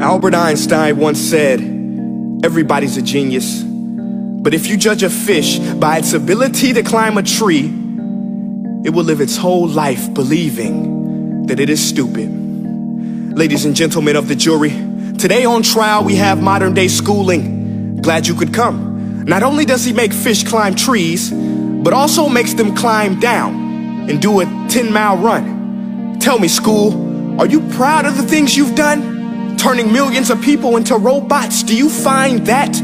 Albert Einstein once said, everybody's a genius, but if you judge a fish by its ability to climb a tree, it will live its whole life believing that it is stupid. Ladies and gentlemen of the jury, today on trial we have modern day schooling. Glad you could come. Not only does he make fish climb trees, but also makes them climb down and do a 10-mile run. Tell me, school, are you proud of the things you've done? Turning millions of people into robots, do you find that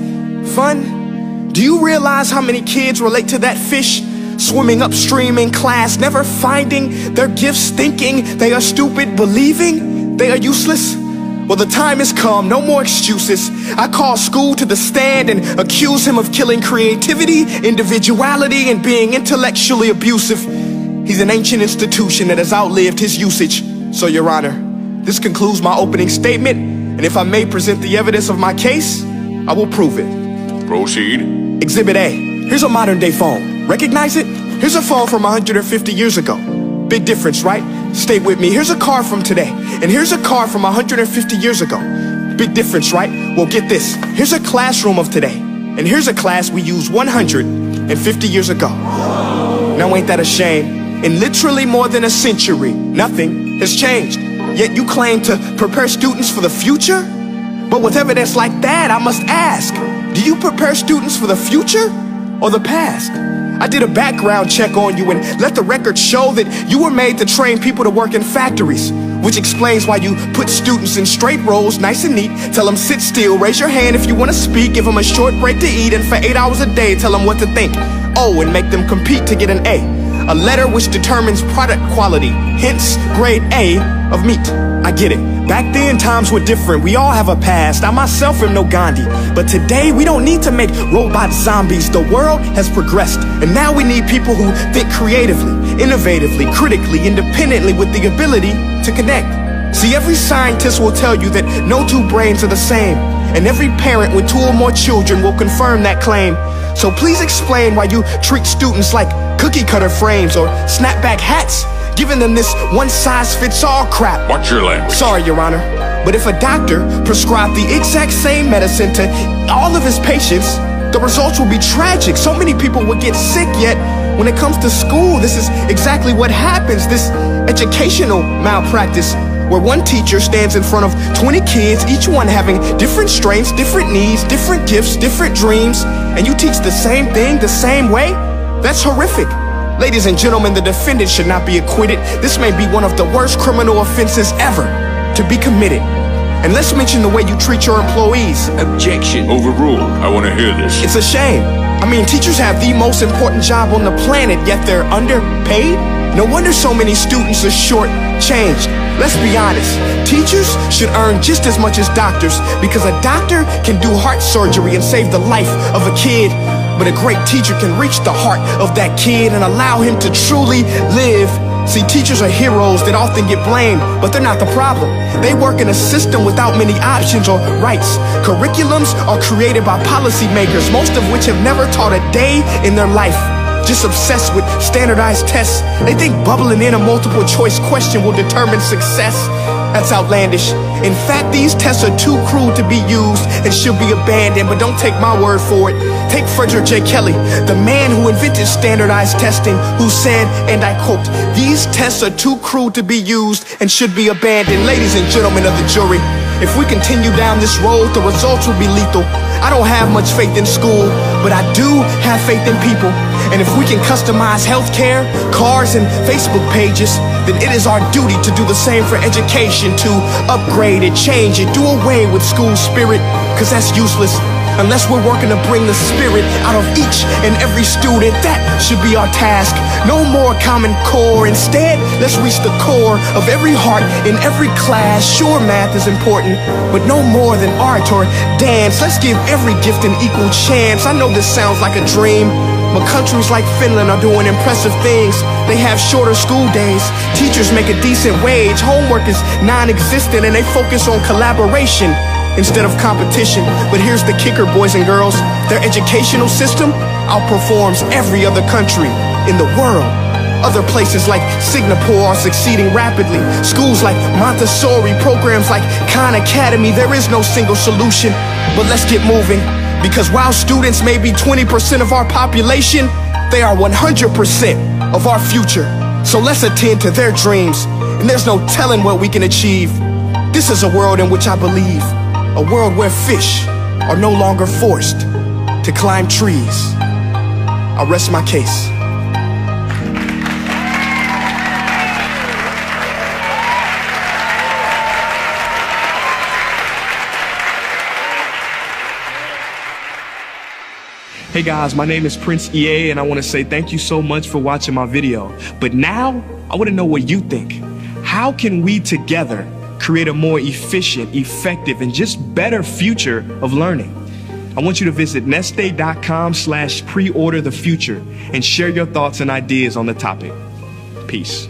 fun? Do you realize how many kids relate to that fish swimming upstream in class, never finding their gifts, thinking they are stupid, believing they are useless? Well, the time has come, no more excuses. I call school to the stand and accuse him of killing creativity, individuality, and being intellectually abusive. He's an ancient institution that has outlived his usage. So, Your Honor, this concludes my opening statement, and if I may present the evidence of my case, I will prove it. Proceed. Exhibit A. Here's a modern day phone. Recognize it? Here's a phone from 150 years ago. Big difference, right? Stay with me. Here's a car from today, and here's a car from 150 years ago. Big difference, right? Well, get this. Here's a classroom of today, and here's a class we used 150 years ago. Now, ain't that a shame? In literally more than a century, nothing has changed. Yet you claim to prepare students for the future? But with evidence like that, I must ask, do you prepare students for the future or the past? I did a background check on you and let the record show that you were made to train people to work in factories, which explains why you put students in straight rows, nice and neat, tell them sit still, raise your hand if you want to speak, give them a short break to eat, and for 8 hours a day, tell them what to think. Oh, and make them compete to get an A letter which determines product quality, hence grade A of meat. I get it. Back then, times were different. We all have a past. I myself am no Gandhi. But today, we don't need to make robot zombies. The world has progressed. And now we need people who think creatively, innovatively, critically, independently, with the ability to connect. See, every scientist will tell you that no two brains are the same. And every parent with 2 or more children will confirm that claim. So please explain why you treat students like cookie cutter frames or snapback hats, giving them this one-size-fits-all crap. Watch your language. Sorry, Your Honor, but if a doctor prescribed the exact same medicine to all of his patients, the results will be tragic. So many people would get sick, yet when it comes to school, this is exactly what happens. This educational malpractice, where one teacher stands in front of 20 kids, each one having different strengths, different needs, different gifts, different dreams, and you teach the same thing the same way? That's horrific. Ladies and gentlemen, the defendant should not be acquitted. This may be one of the worst criminal offenses ever to be committed. And let's mention the way you treat your employees. Objection. Overruled. I want to hear this. It's a shame. I mean, teachers have the most important job on the planet, yet they're underpaid? No wonder so many students are short-changed. Let's be honest, teachers should earn just as much as doctors, because a doctor can do heart surgery and save the life of a kid, but a great teacher can reach the heart of that kid and allow him to truly live. See, teachers are heroes that often get blamed, but they're not the problem. They work in a system without many options or rights. Curriculums are created by policymakers, most of which have never taught a day in their life. Just obsessed with standardized tests. They think bubbling in a multiple choice question will determine success. That's outlandish. In fact, these tests are too cruel to be used and should be abandoned, but don't take my word for it. Take Frederick J. Kelly, the man who invented standardized testing, who said, and I quote, "These tests are too cruel to be used and should be abandoned." Ladies and gentlemen of the jury, if we continue down this road, the results will be lethal. I don't have much faith in school, but I do have faith in people. And if we can customize healthcare, cars, and Facebook pages, then it is our duty to do the same for education, to upgrade it, change it, do away with school spirit, because that's useless. Unless we're working to bring the spirit out of each and every student, that should be our task. No more Common Core. Instead, let's reach the core of every heart in every class. Sure, math is important, but no more than art or dance. Let's give every gift an equal chance. I know this sounds like a dream, but countries like Finland are doing impressive things. They have shorter school days, teachers make a decent wage, homework is non-existent, and they focus on collaboration instead of competition. But here's the kicker, boys and girls. Their educational system outperforms every other country in the world. Other places like Singapore are succeeding rapidly. Schools like Montessori, programs like Khan Academy. There is no single solution, but let's get moving. Because while students may be 20% of our population, they are 100% of our future. So let's attend to their dreams, and there's no telling what we can achieve. This is a world in which I believe, a world where fish are no longer forced to climb trees. I rest my case. Hey guys, my name is Prince EA, and I want to say thank you so much for watching my video. But now, I want to know what you think. How can we together create a more efficient, effective, and just better future of learning? I want you to visit nestday.com/preorderthefuture and share your thoughts and ideas on the topic. Peace.